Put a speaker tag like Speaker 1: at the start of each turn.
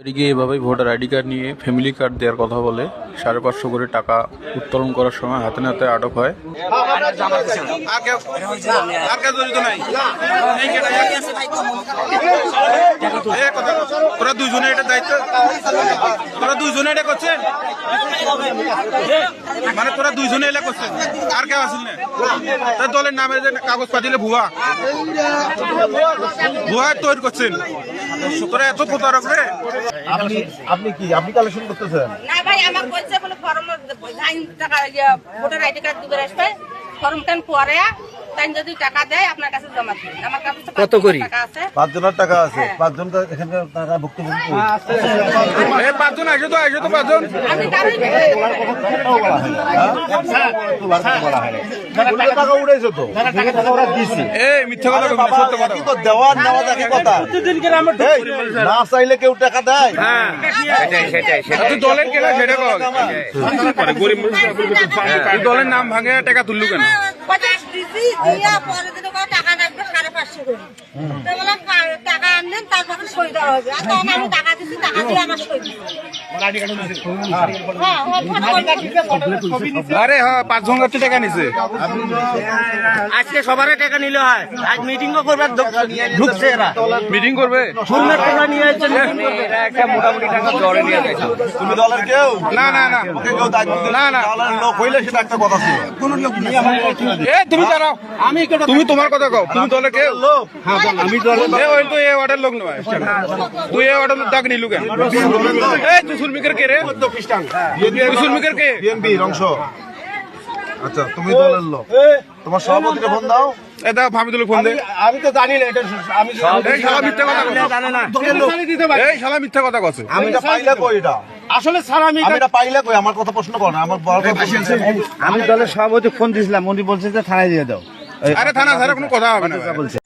Speaker 1: এদিকে এভাবেই voter ID card নিয়ে ফ্যামিলি কার্ড দেওয়ার কথা বলে 550 করে টাকা উত্তোলন করার সময় হাতে নাতে আটক হয়।
Speaker 2: তোরা দুইজনে এটা দায়িত্ব, তোরা দুইজনে এটা করছেন, মানে তোরা দুইজনে এটা করছেন, আর কেউ আসেন না? তার দলের নামে যে কাগজ পাতিলে ভুয়া ভুয়া তৈরি করছেন, তোরা এত প্রতারক রে।
Speaker 3: আপনি কি আপনি কালেকশন করতেছেন?
Speaker 4: না ভাই, আমার বলছে বলে ফর্ম টাকা ভোটার আইডি কার্ড দিবে আসবে, ফর্ম টান পরে তাই যদি টাকা দেয় আপনার কাছে জমা দিন। আমার কাছে কত করে টাকা আছে?
Speaker 3: 5 জনের টাকা আছে। 5 জন এখানকার টাকা ভুক্তভোগী।
Speaker 2: এই 5 জন আসো তো 5 জন।
Speaker 4: আমি কারোই
Speaker 3: টাকা উড়াইছো তো, টাকা ওরা দিছে।
Speaker 2: এই মিথ্যা কথা বলবেন, সত্য কথা।
Speaker 3: কি তো দেওয়া নেওয়া একই কথা। এই, না চাইলে কেউ টাকা দেয়?
Speaker 2: হ্যাঁ সেটাই তুই দলের কেনা সেটা কর। গরিব মানুষ তুই দলের নাম ভাঙে টাকা তুললু কেন?
Speaker 4: 50 দিছি দিয়া পরে দিন টাকা লাগবে 550 করে। তো বললাম টাকা আনলেন তারপরে সই দেওয়া হবে। আর তখন আমি টাকা দিছি, টাকা দিয়ে আমার সই দিছি।
Speaker 2: আরে হ্যাঁ 5 জন কাছে টাকা নিছে।
Speaker 5: আজকে সবার টাকা নিলে হয়, আজ মিটিং করবে, ঢুকছে এরা
Speaker 2: মিটিং করবে,
Speaker 5: শূন্যের টাকা নিয়ে আসছে।
Speaker 2: একটা মোটামুটি টাকা জ্বরে নিয়ে গেছে।
Speaker 3: তুমি দলের কেউ?
Speaker 2: না না না
Speaker 3: ওকে কেউ দায়িত্ব দিলে
Speaker 2: না, না।
Speaker 3: দলের লোক হইলে সেটা একটা কথা ছিল।
Speaker 2: এ তুমি দাঁড়াও, তুমি তোমার কথা কও, তুমি দলে কেউ?
Speaker 3: আমি দলের
Speaker 2: এ ওই তো এ ওয়ার্ডের লোক নয়, তুই এ ওয়ার্ডের দাগ নিলু কেন? এই তুই সুলমিকের কে রে? তুই সুলমিকের কে?
Speaker 3: বিএনপির অংশ। আচ্ছা, তুমি দলের লোক, তোমার সভাপতিকে ফোন দাও।
Speaker 2: এ দাও ফামিদুল ফোন দে।
Speaker 5: আমি তো জানি না এটা, আমি
Speaker 2: এই শালা মিথ্যা কথা কচ্ছে।
Speaker 5: জানে না।
Speaker 2: এই শালা মিথ্যা কথা কচ্ছে।
Speaker 3: আমি এটা পাইলে কই এটা?
Speaker 5: আসলে স্যার আমি
Speaker 3: আমি এটা পাইলে কই? আমার কথা প্রশ্ন করো না, আমার বড় কথা প্রশ্ন করো।
Speaker 5: দলের সভাপতি ফোন দিয়েছিলাম, উনি বলছে যে থানায় দিয়ে দাও।
Speaker 2: আরে থানা ছাড়া কোনো কথা হবে না।
Speaker 5: বলছে